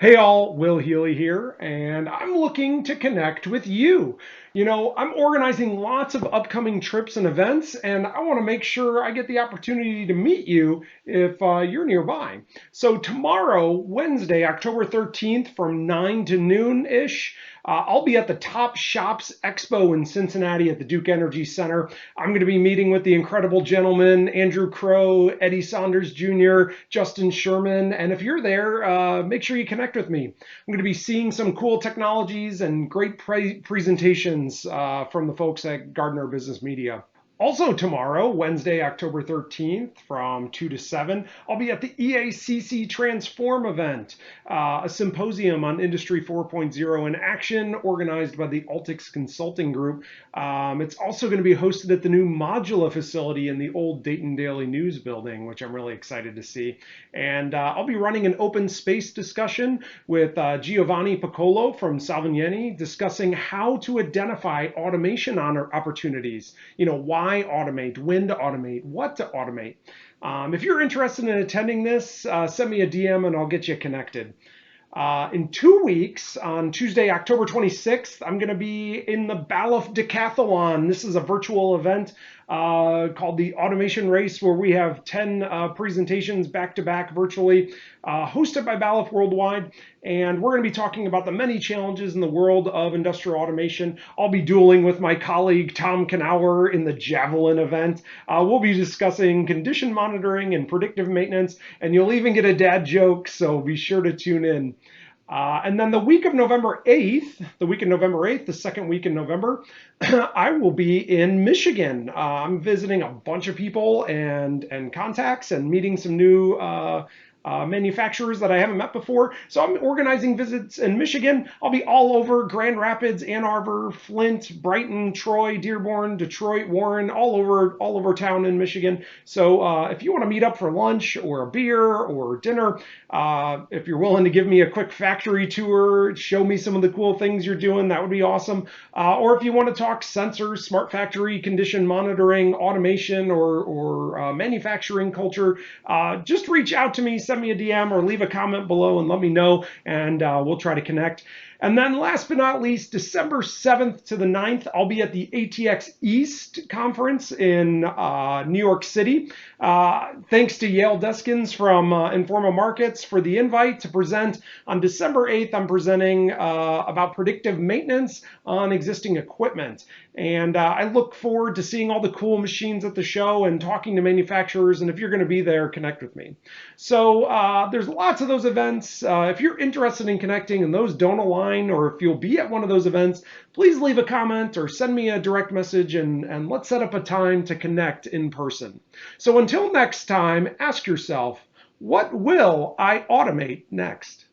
Hey all, Will Healy here, and I'm looking to connect with you. I'm organizing lots of upcoming trips and events, and I want to make sure I get the opportunity to meet you if you're nearby. So tomorrow, Wednesday, October 13th, from 9 to noon-ish, I'll be at the Top Shops Expo in Cincinnati at the Duke Energy Center. I'm going to be meeting with the incredible gentlemen, Andrew Crowe, Eddie Saunders Jr., Justin Sherman, and if you're there, make sure you connect with me. I'm going to be seeing some cool technologies and great presentations from the folks at Gardner Business Media. Also tomorrow, Wednesday, October 13th, from 2 to 7, I'll be at the EACC Transform event, a symposium on Industry 4.0 in action organized by the Altix Consulting Group. It's also going to be hosted at the new Modula facility in the old Dayton Daily News building, which I'm really excited to see. And I'll be running an open space discussion with Giovanni Piccolo from Salvagnini, discussing how to identify automation opportunities. Why automate, when to automate, what to automate. If you're interested in attending this, send me a DM and I'll get you connected. In 2 weeks, on Tuesday, October 26th, I'm going to be in the Balluff Decathalon. This is a virtual event called the Automation Race, where we have 10 presentations back-to-back virtually, hosted by Balluff Worldwide. And we're going to be talking about the many challenges in the world of industrial automation. I'll be dueling with my colleague Tom Knauer in the Javelin event. We'll be discussing condition monitoring and predictive maintenance, and you'll even get a dad joke, so be sure to tune in. And then the week of November 8th, the second week in November, I will be in Michigan. I'm visiting a bunch of people and contacts and meeting some new manufacturers that I haven't met before. So I'm organizing visits in Michigan. I'll be all over Grand Rapids, Ann Arbor, Flint, Brighton, Troy, Dearborn, Detroit, Warren, all over town in Michigan. So if you want to meet up for lunch or a beer or dinner, if you're willing to give me a quick factory tour, show me some of the cool things you're doing, that would be awesome. Or if you want to talk sensors, smart factory, condition monitoring, automation, or manufacturing culture, just reach out to me, send me a DM or leave a comment below and let me know, and we'll try to connect. And then last but not least, December 7th to the 9th, I'll be at the ATX East conference in New York City. Thanks to 𝙎𝙏𝙙𝙾𝙾 Deskins from Informa Markets for the invite to present. On December 8th, I'm presenting about predictive maintenance on existing equipment. And I look forward to seeing all the cool machines at the show and talking to manufacturers. And if you're going to be there, connect with me. So there's lots of those events. If you're interested in connecting and those don't align, or if you'll be at one of those events, please leave a comment or send me a direct message, and let's set up a time to connect in person. So until next time, ask yourself, what will I automate next?